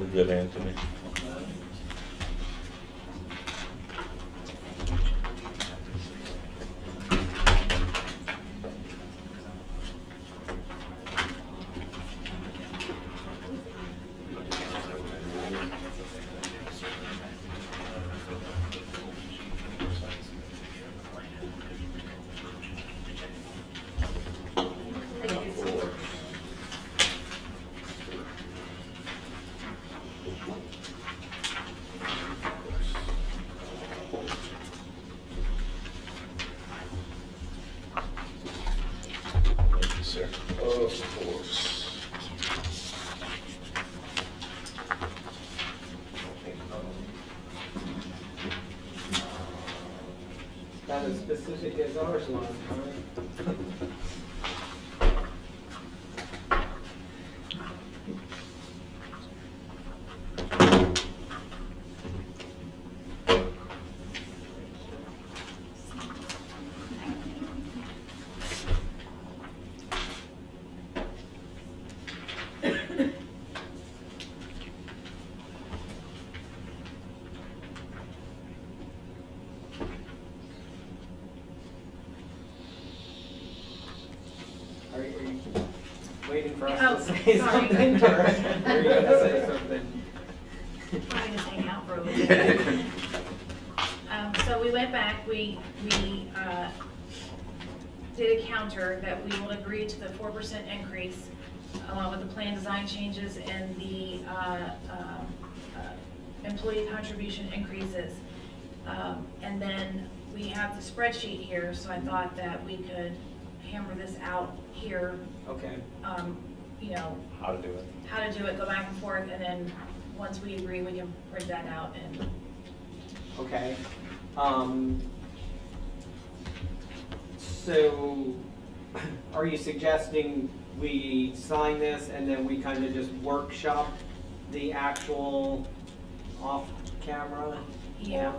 We're good, Anthony. Thank you, sir. Of course. Not as specific as ours was, right? Are you waiting for us to say sorry. something, or are you gonna say something? Probably just hang out for a little bit. So we went back, we did a counter that we will agree to the 4% increase along with the plan design changes and the employee contribution increases. And then we have the spreadsheet here, so I thought that we could hammer this out here, Okay, you know, How to do it. how to do it, go back and forth, and then once we agree, we can print that out and okay. So, are you suggesting we sign this and then we kind of just workshop the actual off-camera? yeah.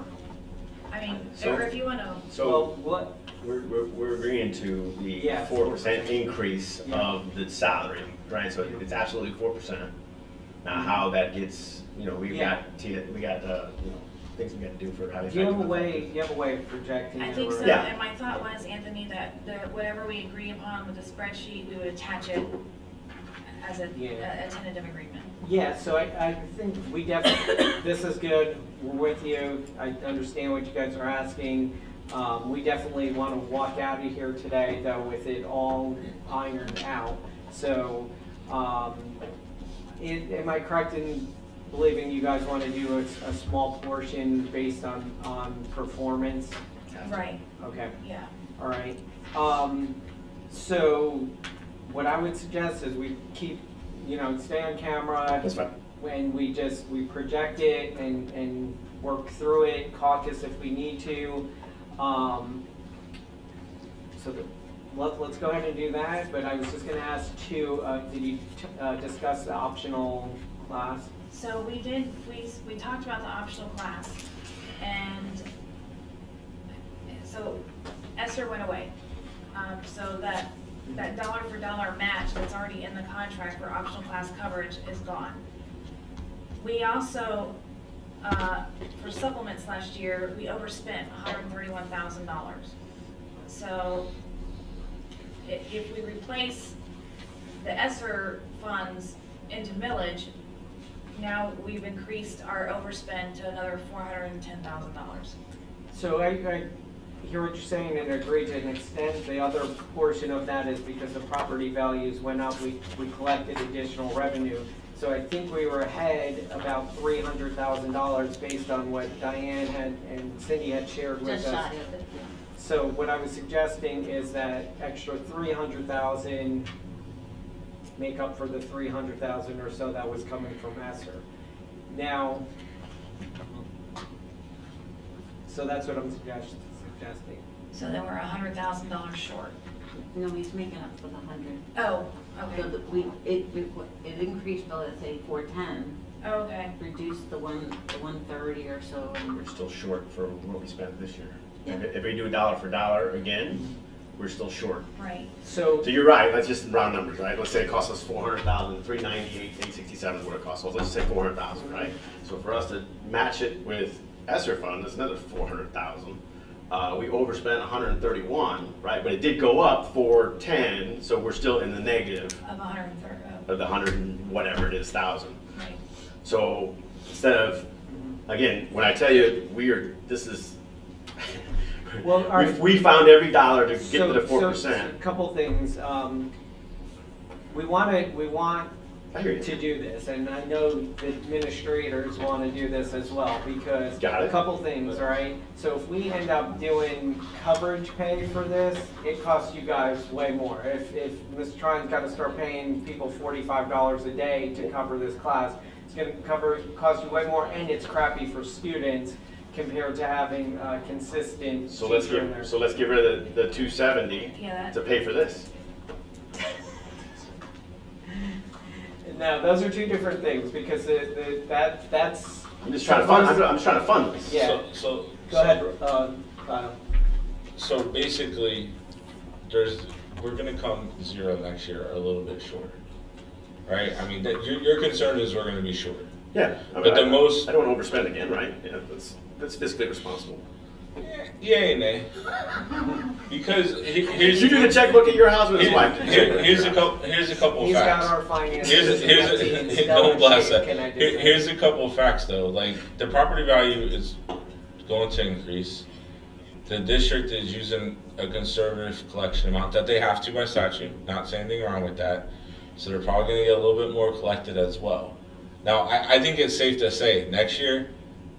I mean, So- or if you wanna, Well, So what, we're agreeing to the Yeah, 4% increase Yeah. of the salary, right? So it's absolutely 4%. Now, how that gets, you know, Yeah. you know, things we gotta do for how. do you have a way of projecting it? I think or- so, Yeah. and my thought was, Anthony, that whatever we agree upon with the spreadsheet, we would attach it as a Yeah. a tentative agreement. Yeah, so I think we definitely, this is good, we're with you, I understand what you guys are asking. We definitely want to walk out of here today, though, with it all ironed out. So, am I correct in believing you guys want to do a small portion based on performance? Right, Okay. yeah. All right. So what I would suggest is we keep, stay on camera. That's fine. When we project it and work through it, caucus if we need to. Let's go ahead and do that, but I was just gonna ask too, did you discuss the optional class? So we talked about the optional class, and so ESSER went away. So that dollar for dollar match that's already in the contract for optional class coverage is gone. We also, for supplements last year, we overspent $131,000. So if we replace the ESSER funds into millage, now we've increased our overspend to another $410,000. So I hear what you're saying and agree to an extent. The other portion of that is because the property values went up, we collected additional revenue. So I think we were ahead about $300,000 based on what Diane had and Cindy had shared with us. Just shy of it, yeah. So what I was suggesting is that extra 300,000 make up for the 300,000 or so that was coming from ESSER. Now, so that's what I'm suggesting. So then we're $100,000 short. No, he's making up for the 100. Oh, So okay. that it increased to, let's say, 410, Oh, okay. reduced the 130 or so. We're still short for what we spent this year. Yeah. If we do dollar for dollar again, we're still short. Right. So, So you're right, let's just round numbers, right? Let's say it costs us 400,000, 398, 867 is what it costs. So let's say 400,000, right? So for us to match it with ESSER fund, that's another 400,000. We overspent 131, right? But it did go up 410, so we're still in the negative Of 130. of the 100 and whatever it is thousand. Right. So instead of, again, when I tell you this is, well, all right. we found every dollar to get to the 4%. So a couple things. We want I hear you. to do this, and I know the administrators want to do this as well, because Got it. a couple things, right? So if we end up doing coverage pay for this, it costs you guys way more. If Ms. Trine's got to start paying people $45 a day to cover this class, it's going to cost you way more, and it's crappy for students compared to having a consistent So let's teacher in there. get rid of the 270 Yeah, to pay for this. No, those are two different things, because that's. I'm just trying to fund this. Yeah. So Go ahead, Kyle. So basically, we're gonna come zero next year, or a little bit short, right? I mean, your concern is we're gonna be short. Yeah. I But the I most- don't want to overspend again, right? Yeah, that's fiscally responsible. Yeah and nay. Because here's Did you do the checkbook at your house with his wife? here's a couple He's facts. got our finances. Here's don't blast that. Here's a couple of facts though. Like the property value is going to increase. The district is using a conservative collection amount that they have to by statute. Not saying anything wrong with that. So they're probably going to get a little bit more collected as well. Now I think it's safe to say next year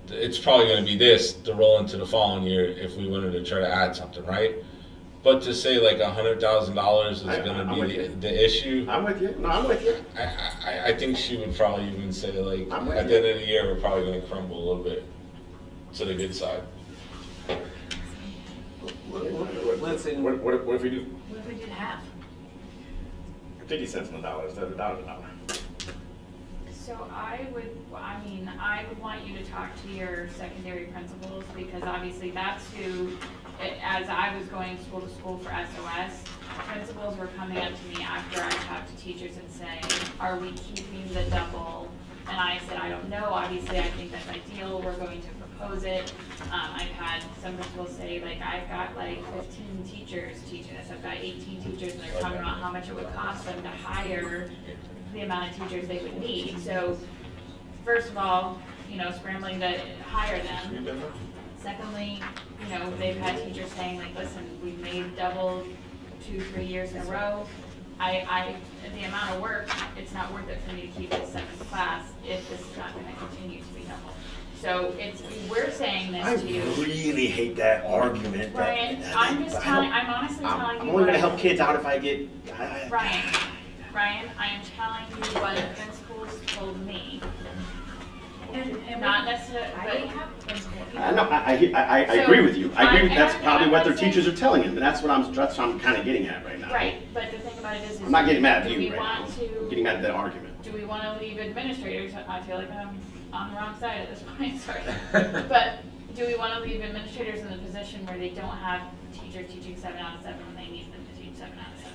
it's probably going to be this to roll into the following year if we wanted to try to add something, right? But to say like $100,000 is going I'm to with be you. the issue, I'm with you. No, I'm with you. I think she would probably even say like I'm with at the end of the year we're probably going to crumble a little bit to the good side. Listen. What if we do What if we did half? 50 cents on the dollar instead of $1 a dollar? So I would want you to talk to your secondary principals, because obviously that's who, as I was going school to school for SOS, principals were coming up to me after I talked to teachers and saying, are we keeping the double? And I said, I don't know, obviously I think that's ideal, we're going to propose it. I've had some principals say, like, I've got like 15 teachers teaching this, I've got 18 teachers, and they're talking about how much it would cost them to hire the amount of teachers they would need. So first of all, scrambling to hire them. Secondly, they've had teachers saying like, listen, we've made double 2-3 years in a row. The amount of work, it's not worth it for me to keep this seventh class if this is not going to continue to be double. So we're saying this to you. I really hate that argument. Brian, I'm honestly telling you. I'm only going to help kids out if I get. Brian, I am telling you what the principals told me. And Not necessarily, I but have principal. I So, agree with you. I agree. and That's I'm probably not what their saying- teachers are telling them, and that's what I'm kind of getting at right now. right, but the thing about it is. I'm not getting mad at do you we right now. want I'm getting to, mad at that argument. do we want to leave administrators, I feel like I'm on the wrong side at this point, sorry. But do we want to leave administrators in the position where they don't have teachers teaching 7 out of 7 when they need them to teach 7 out of 7?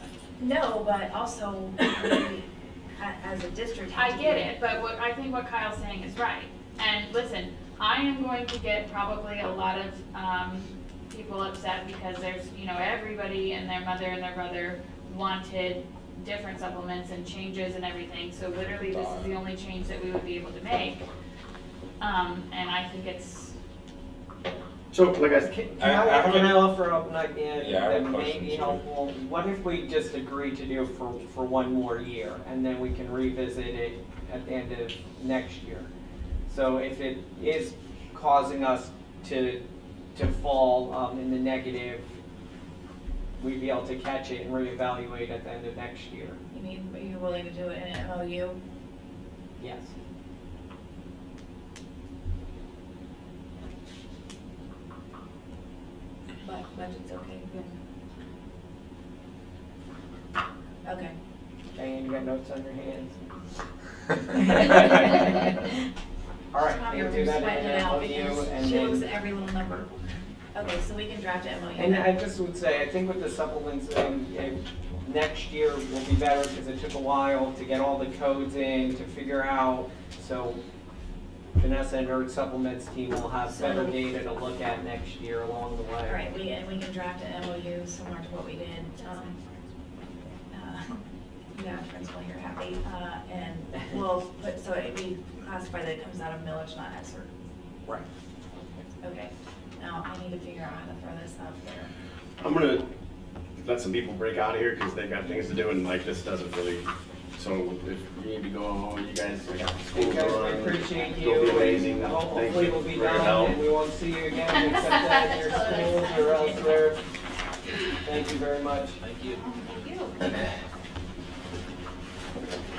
No, but also, we, as a district. have I to get be- it, but I think what Kyle's saying is right. And listen, I am going to get probably a lot of people upset because there's, everybody and their mother and their brother wanted different supplements and changes and everything. So literally, this is the only change that we would be able to make. And I think it's, So, like I said, Can I have I a- offer up an idea Yeah, I have a that may question, be too. helpful? What if we just agree to do for one more year, and then we can revisit it at the end of next year? So if it is causing us to fall in the negative, we'd be able to catch it and reevaluate at the end of next year. You mean, are you willing to do it in an MOU? Yes. But budget's okay, okay. Diane, you got notes on your hands? All right, Tommy, we'll we're do that sweating in it an out MOU, because and she looks at then, every little number. Okay, so we can draft an MOU. And then. I just would say, I think with the supplements thing, next year will be better because it took a while to get all the codes in, to figure out. So Vanessa and her supplements team will have better data to look at next year along the way. All right, we can draft an MOU similar to what we did. Yeah, principal here, happy, and we'll put, so we classify that it comes out of millage, not ESER. Right. Okay, now I need to figure out how to throw this up there. I'm gonna let some people break out of here because they've got things to do and like this doesn't really, so if you need to go home, you guys, I got school Thank to you guys, run. we appreciate you. It'll be amazing. And Thank hopefully you we'll be for your done help. and we won't see you again except at your schools or elsewhere. Thank you very much. Thank you.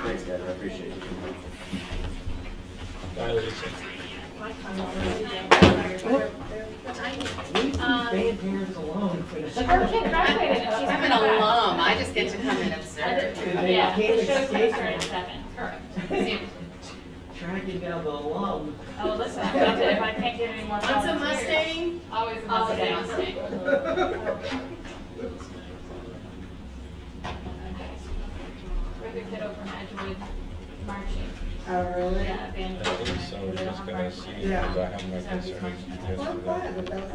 Thanks, guys, I appreciate it. Bye, Lisa. Leave band parents alone for this. Her kid graduated and she's. I'm an alum, I just get to come and observe. Yeah, They the show can't starts escape at it. 7, correct. Tracking down the alum. Oh, listen, if I can't get any more What's a volunteers. Mustang? Always a Always a Mustang. Mustang. We're the kiddo from Edgewood marching. Oh, really? Yeah, band. I think so, we're just gonna see, Yeah. because I have my concerns. Well, I'm glad that that's.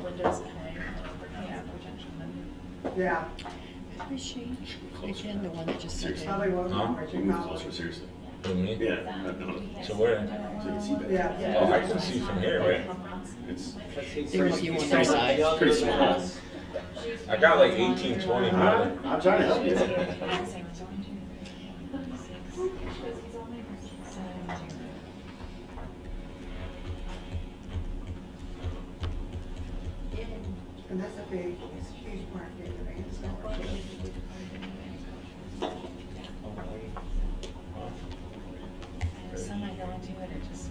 Windows and yeah, projection. Yeah. Is she, again, the one that just said Probably wasn't Huh? much You in move college. closer, seriously. With me? Yeah, I've known it. So where? So you can see better. Yeah. Oh, I can see from here, right? It's There were a few on that side. pretty small. I got like 18, 20, man. I'm trying to help you. And that's a big, it's a huge market, the band scholarship. Some I go into it, it just.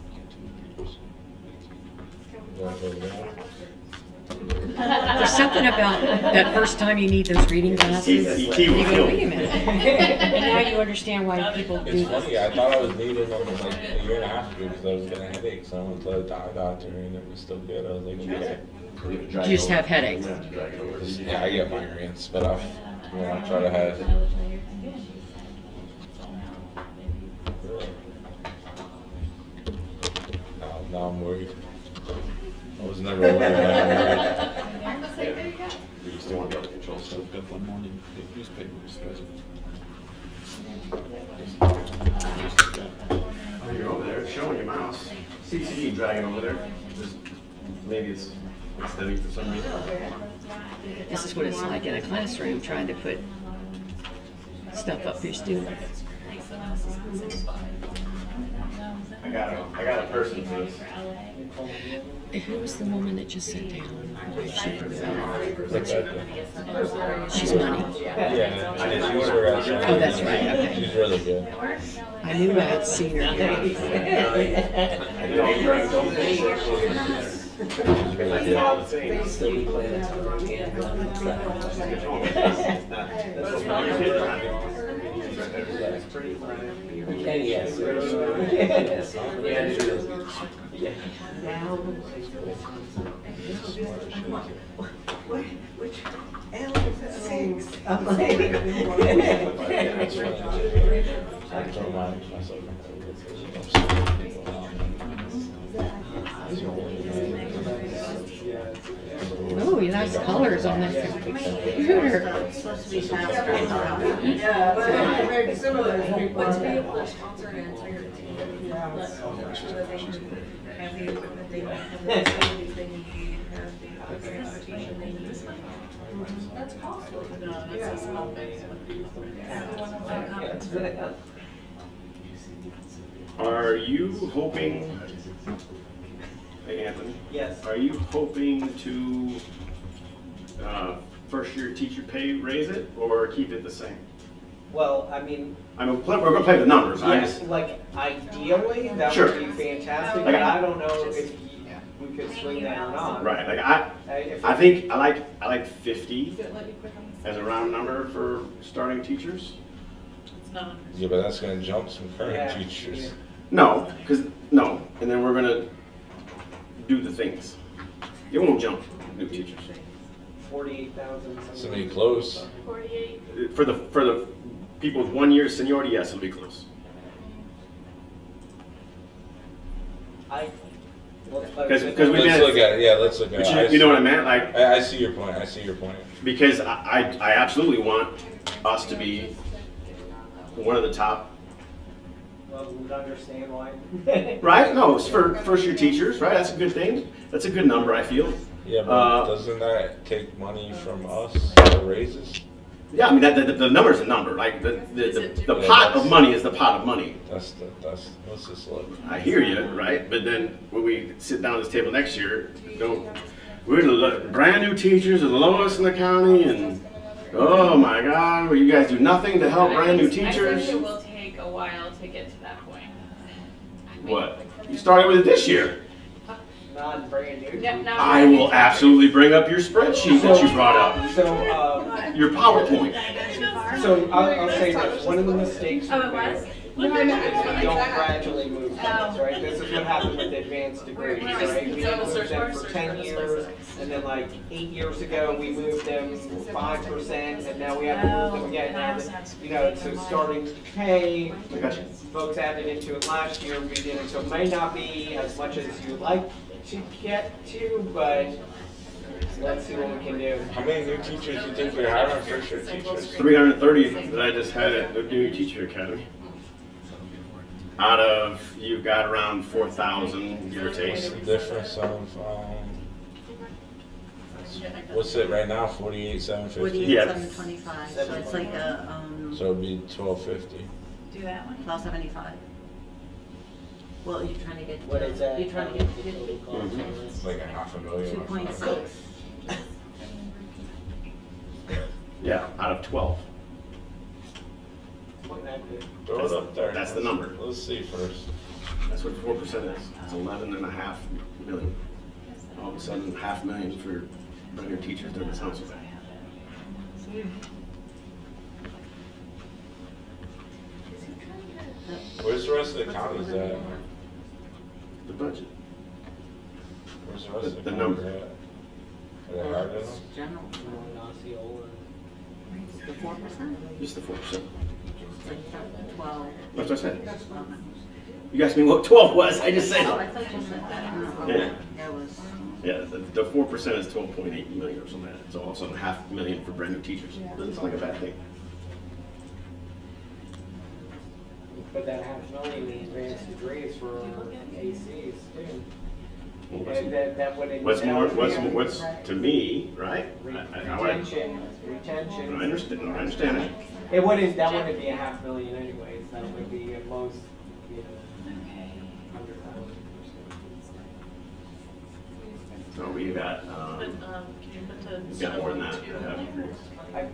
There's something about that first time you need those reading glasses. ET You will go, kill wait a you. minute. And now you understand why people do It's this. funny, I thought I was needing them like a year and a half ago because I was getting headaches. So I went to the eye doctor and it was still good. I was like, okay. You just have headaches. Yeah, I get migraines, but I try to have. Now I'm worried. I was never worried. Now I'm worried. You still want to be able to control stuff. Got one morning, the newspapers. Oh, you're over there, showing your mouse. CCD dragging over there. Just, maybe it's extending for some reason. This is what it's like in a classroom, trying to put stuff up for students. I got a person for this. Who was the woman that just sat down? What's that? She's money. Yeah, I just use her as. Oh, that's right, okay. She's really good. I knew I had seen her. She's really good. Still planning And yes. Which, L is that? 6. I'm like. That's funny. I don't mind myself. Oh, you nice colors on that computer. Supposed to be faster. Yeah, but they're very similar to people. But to be able to sponsor an entire team, Yeah. so that they can have the equipment they need, have the facilities they need, have the transportation they need. That's costly. No, it's a small thing. Are you hoping, hey Anthony, Yes. are you hoping to, first year teacher pay raise it or keep it the same? Well, I mean, I mean, we're gonna play the numbers, I yes, just, like ideally, that Sure. would be fantastic, Okay. but I don't know if we could swing that or not. right, like If I think, I like 50 Does it let you click on as a round number for starting teachers. It's not. Yeah, but that's gonna jump some current Yeah. teachers. No, and then we're gonna do the things. It won't jump new teachers. 48,000. Somebody close. 48. For the people with 1 year seniority, yes, it'll be close. Because we've Let's been, look at it, yeah, let's look at but it. you know what I meant? Like, I see your point, I see your point. because I absolutely want us to be one of the top, Well, we understand why. right? No, it's for first year teachers, right? That's a good thing. That's a good number, I feel. Yeah, but Uh, doesn't that take money from us for raises? Yeah, I mean, the number's a number. Like, the pot of money is the pot of money. That's, let's just look. I hear you, right? But then when we sit down at this table next year, we're the brand new teachers are the lowest in the county, and oh my God, well, you guys do nothing to help brand new I teachers. think it will take a while to get to that point. What? You started with it this year. Not brand new. Yep, not I brand new will absolutely bring up your spreadsheet that you brought up, So, your PowerPoint. so I'll say this, one of the mistakes we Oh, it was? made is we don't gradually move things, right? This is what happened with advanced degrees, right? We moved them for 10 years, and then like 8 years ago, we moved them 5%, and now we have to move them again. Now, you know, so starting to pay, I got you. folks added into it last year, we didn't, so it may not be as much as you'd like to get to, but let's see what we can do. How many new teachers do you think we're hiring, first year teachers? 330 that I just had at the New Teacher Academy. Out of, you've got around 4,000, give or take. What's the difference of, what's it right now, 48,750? 48,725, so it's like a, So it'd be 1,250. Do that one? 1275. Well, you're trying to get, What is that? you're trying to get 50, It's like $500,000. 2.6. Yeah, out of 12. Throw it up there. That's the number. Let's see first. That's what 4% is. It's 11.5 million. All of a sudden, 500,000 for brand new teachers doesn't sound so bad. Where's the rest of the counties at? The budget. Where's the rest of The the number. counties at? Are they higher than us? General, the 4%, Just the 4%. it's like 12. That's what I said. Okay. You asked me what 12 was. I just said. Oh, I thought you said that. Yeah. That was, Yeah, the 4% is 12.8 million or something like that. So all of a sudden, 500,000 for brand new teachers. Doesn't sound like a bad thing. But that $500,000 in advanced degrees for ACs too. And that would. What's to me, right? Retention. I understand it. It wouldn't, that wouldn't be $500,000 anyways, that would be at most, you know, Okay. 100,000. So we got, Can you put the? we've got more than that. I-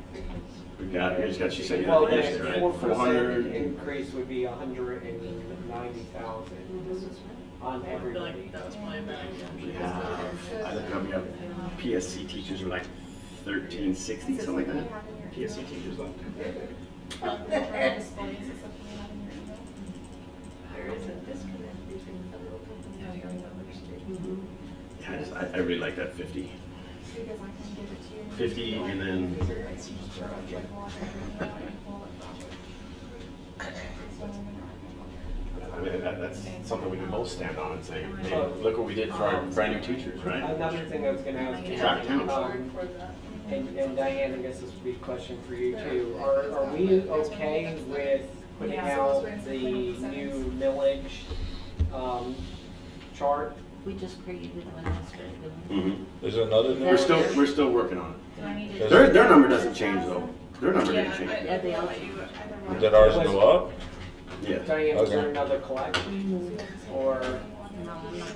We've got, here's got, she said, Well, yeah, the right? 4% 400. increase would be 190,000 on I feel everybody. like that's my bad. We have, I look up, we have PSC teachers are like 1360, something like that. PSC teachers left. There is a disconnect between federal companies and other states. Yeah, I really like that 50. 50 and then, I mean, that's something we can both stand on and say, hey, look what we did for our brand new teachers, right? Another thing I was gonna ask you. Track count. And Diane, I guess this would be a question for you too. Are we okay with putting out the new millage chart? we just created one yesterday. Mhm. There's another new. We're still working on Do I need it. to? Their number doesn't change though. Their number didn't change. Yeah, they all, Did ours go up? Yeah. Diane, was there Okay. another collection or? no, I'm not.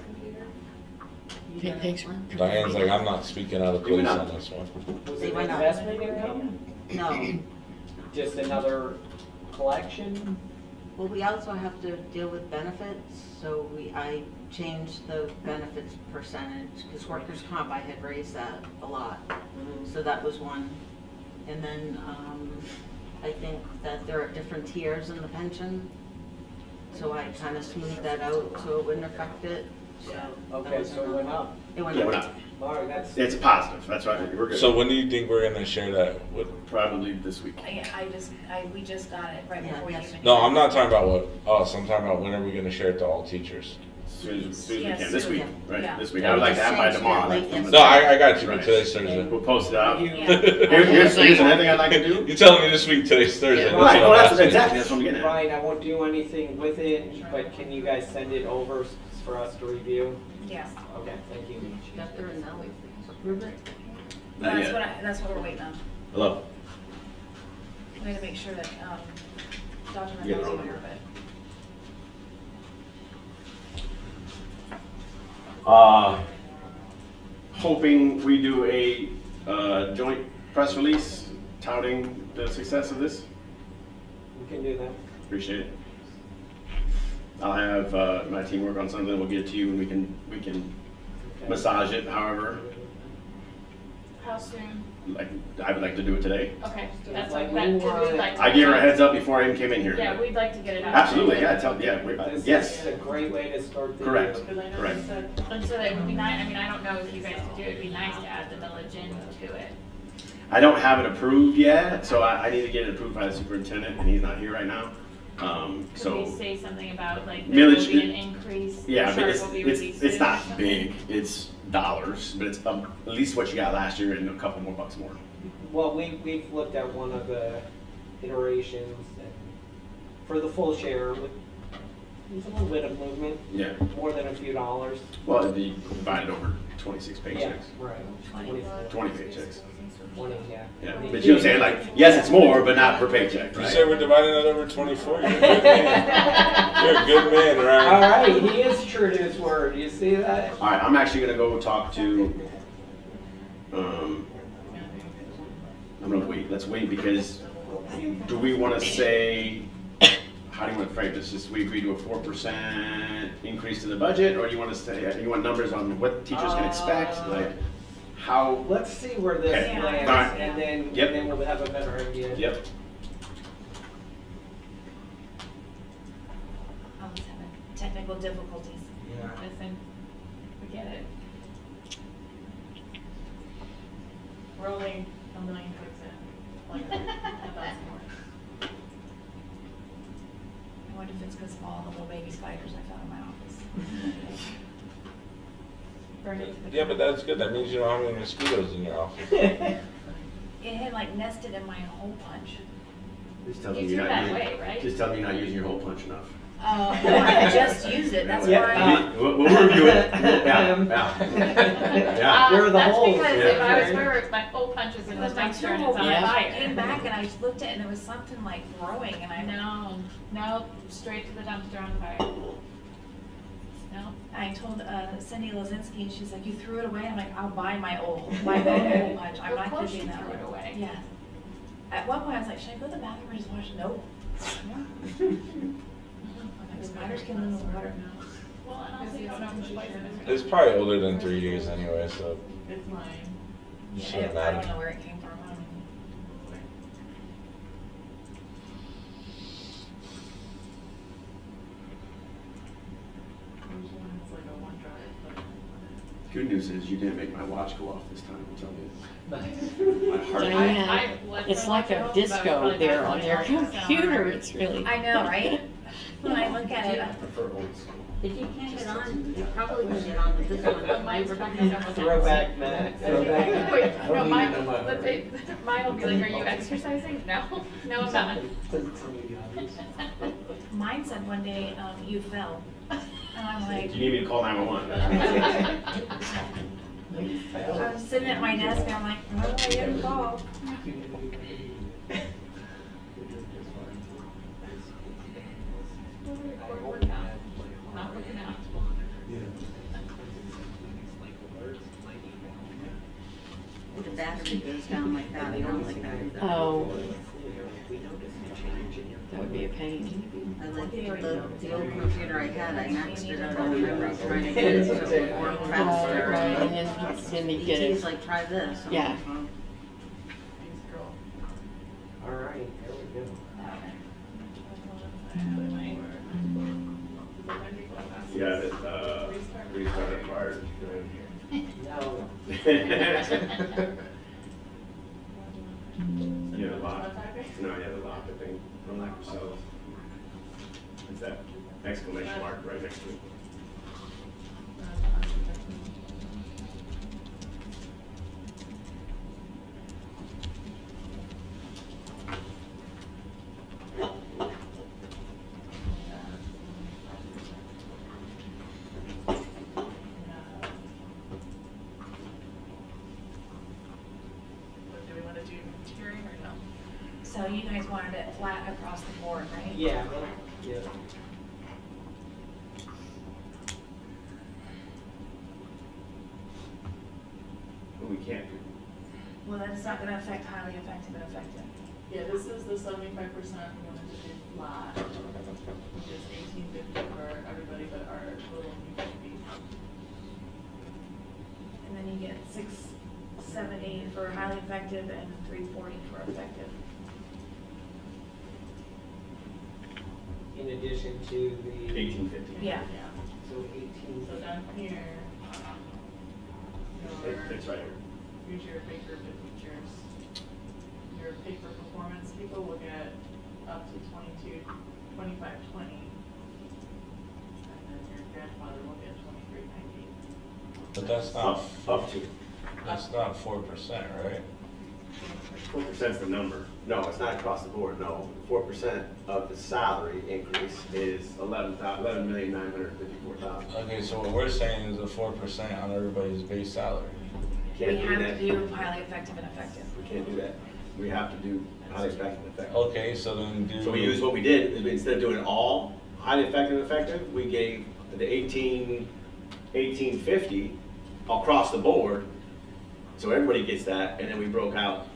Okay, thanks. Diane's like, I'm not speaking out of place on this one. Was They it went up. investment income? No, Just another collection? well, we also have to deal with benefits, so I changed the benefits percentage, because workers' comp, I had raised that a lot. So that was one. And then, I think that there are different tiers in the pension. So I kind of smoothed that out so it wouldn't affect it. So Okay, so it went up. it went Yeah, up. we're not. All right, that's, It's positive, that's right, we're good. So when do you think we're gonna share that with? Probably this week. We just got it right Yeah, before you yes. even. No, I'm not talking about what us. I'm talking about when are we gonna share it to all teachers? As soon as we Yeah, can, this soon. week, right, Yeah. this week. I would like to have by tomorrow. Like, No, I got you. But Right. today's Thursday. We'll post it out. you, Yeah. Here's another thing I'd like to do. You're telling me this week, today's Thursday. Yeah. That's Right, what well, I'm that's asking. exactly, that's what I'm getting at. Ryan, I won't do anything with it, but can you guys send it over for us to review? Yeah. Okay, thank you. Got there and now we approve it. Not That's yet. that's what we're waiting on. Hello? We had to make sure that, Dr. Yeah, Mendoza wrong aware number. of it. Hoping we do a joint press release touting the success of this. We can do that. Appreciate it. I'll have my team work on something. We'll get it to you, and we can massage it. However, How soon? like I would like to do it today. Okay, that's Like, like, that, 'cause we'd like to. I gave her a heads up before I even came in here. Yeah, we'd like to get it out. Absolutely. Yeah. This Yes. is a great way to start the Correct. year. Correct. And so that would be nice, I mean, I don't know if you guys could do it, it'd be nice to add the village into it. I don't have it approved yet, so I need to get it approved by the superintendent, and he's not here right now. Could we So say something about like there will Millage- be an increase, the yeah, I mean, chart will be released? it's not soon? big. It's dollars, but it's at least what you got last year and a couple more bucks more. Well, we've looked at one of the iterations and for the full share, there's a little bit of movement, Yeah. more than a few dollars. Well, it'd be divided over 26 Yeah, paychecks, right. 20 paychecks. 20, yeah. Yeah, but you know what I'm saying? Like, yes, it's more, but not per paycheck, You right? said we're dividing that over 24. You're a good man. You're a good man, All Ryan. right, he is true to his word. You see that? All right, I'm actually gonna go talk to. I'm gonna wait. Let's wait because do we want to say? How do you want to frame this? Just we agree to a 4% increase to the budget, or do you want to say you want numbers on what teachers can expect, like how? Let's see where this Okay. lands, All right. and then, Yep. then we'll have a better idea. Yep. I was having technical difficulties. Listen, we get it. We're only $1 million towards it, like, that's more. I wonder if it's because of all the little baby spiders I found in my office. Burn it to the. Yeah, but that's good. That means you don't have any mosquitoes in your office. It had like nested in my hole punch. Just tell You them threw you're that not. away, right? Just tell them you're not using your hole punch enough. No, I just used it, that's Yeah, why. We'll review it. Yeah. Where are the That's holes? because if I was Yeah. her, my whole punch is It in the was my dumpster and two-hole it's on Yeah. punch. I fire. came back and I just looked at it and there was something like growing and I No, straight to the dumpster on fire. No. I told Cindy Lozinski and she's like, you threw it away? I'm like, I'll buy my own hole punch. I'm Of not course keeping you that threw one. it away. Yeah. At one point I was like, should I go to the bathroom and just wash it? Nope. Like, spiders can live in the water. Well, and also you don't know how much poison is. It's probably older than 3 years anyway, so It's mine. it Yeah, shouldn't I don't matter. know where it came from. Which one is like a OneDrive, but. Good news is you didn't make my watch go off this time. I'll tell you. My heart. Diane, let it's her like watch it a home, but disco probably there not on really their hard to sound. computer. It's really. I know, right? When I look at it, I prefer old school. If you can't get on, you probably can get on to this one. Mine's probably several Throwback, Matt, throwback. Wait, I no, don't mine, even know my- let's say, mine will be like, are you exercising? No, no, I'm not. mine said one day, you fell. And I'm like, Do you need me to call 911? I was sitting at my desk and I'm like, no, I didn't fall. Not working out. If the battery goes down like that, I don't like that either. Oh. That would be a pain. I like the old computer I had, I maxed it out on memory trying to get it so it would work Right, faster. right, and then you get He's it. like, try this. I'm Yeah. like, "Huh." All right, there we go. Yeah, restart. You have a lot. No, you have a lot, I think, from like yourself. It's that exclamation mark right next to it. What do we want to do, tiering or no? So you guys wanted it flat across the board, right? Yeah, yeah. But we can't do. Well, that's not gonna affect highly effective and effective. Yeah, this is the 75%, we wanted to do flat, which is 1850 for everybody but our little new baby. And then you get 670 for highly effective and 340 for effective. In addition to the. 1850. Yeah. Yeah, So 18. so down here, It's right here. here's your paper for teachers. Your paper performance people will get up to 2520. And then your grandfather will get 2390. But that's not, Up to. that's not 4%, right? 4% is the number. No, it's not across the board, no. 4% of the salary increase is 11,954,000. Okay, so what we're saying is a 4% on everybody's base salary. We Can't do have that. to do highly effective and effective. We can't do that. We have to do highly effective and effective. Okay, so then do. So we use what we did, is instead of doing all highly effective and effective, we gave the 1850 across the board. So everybody gets that, and then we broke out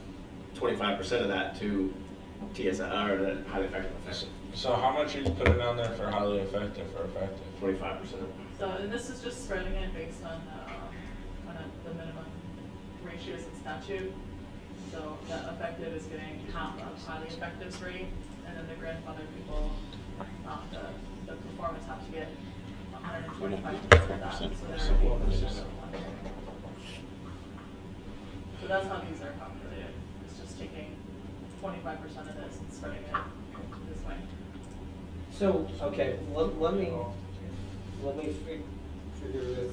25% of that to TSI, or the highly effective and effective, So how much are you putting on there for highly effective or effective? 25%. So, and this is just spreading it based on, the minimum ratios in statute. So the effective is getting half of highly effective's rate, and then the grandfather people, the performance have to get 125% of that, so they're 4%. So that's how these are calculated, it's just taking 25% of this and spreading it this way. So, okay, let me figure this.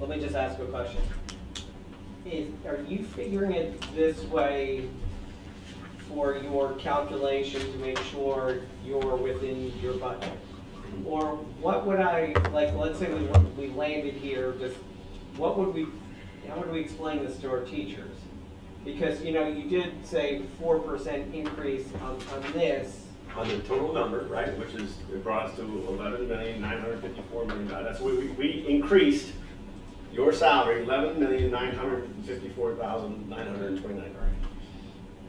Let me just ask a question. Are you figuring it this way for your calculation to make sure you're within your budget? Or what would I, like, let's say we landed here, just, how would we explain this to our teachers? Because, you know, you did say 4% increase on this. On the total number, right, which is, it brought us to 11,954,000,000. That's what we increased your salary, 11,954,929.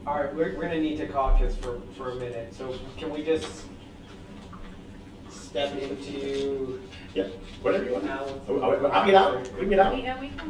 All right, we're gonna need to caucus for a minute, so can we just step into? Yeah, whatever you want. Now. I'll get out, we can get out. Yeah, we can.